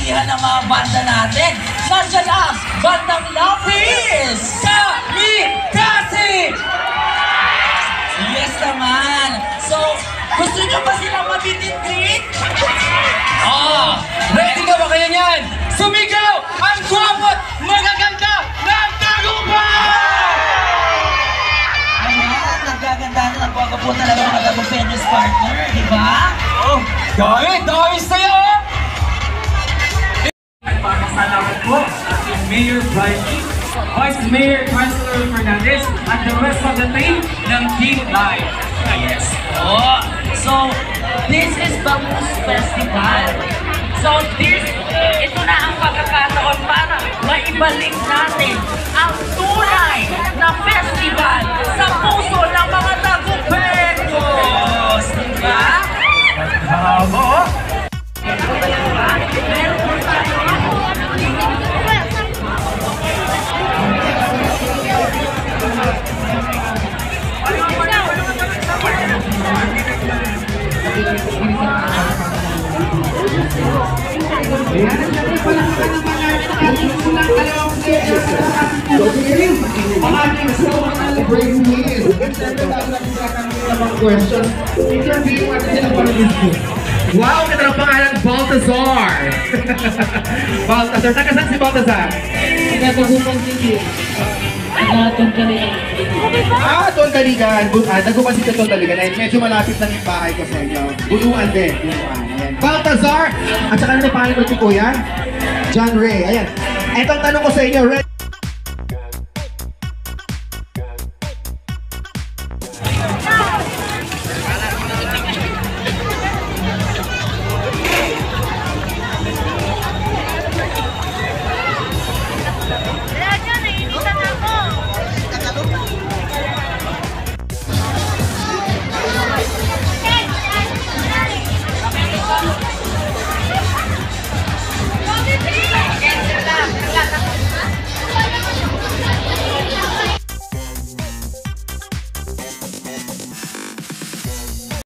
kapangyarihan ng mga banda natin. Nandiyan ang Bandang Lapis! Kamikasi! Yes naman! So, gusto nyo ba silang matititreat? Ready ka ba kayo niyan? Sumigaw ang gwapo't magaganda ng Tagumpay! Ayan, nagaganda na ng po talaga mga Tagumpay's partner, di ba? Dahil sa'yo! Salamat po sa ating Mayor Bryce, Vice Mayor Councilor Fernandez, at the rest of the team ng Team Live. Yes. So, this is Bangus Festival. So, ito na ang pagkakataon para maibalik natin ang tunay na festival sa puso ng mga Tagumpayos. Diba? Bravo! Meron po tayo. Wow, ganda ng pangalan, Baltazar! Baltazar, saan si Baltazar? Nagagupang sige. Nagatong kalian. Doon Taligan. Nagupan si Totoo Taligan. Ay, medyo malapit lang yung bahay ko sa inyo. Buluan din. Ayan. Baltazar! At saka ano pangalan ko si Kuya? John Ray. Ayan. Ito ang tanong ko sa inyo.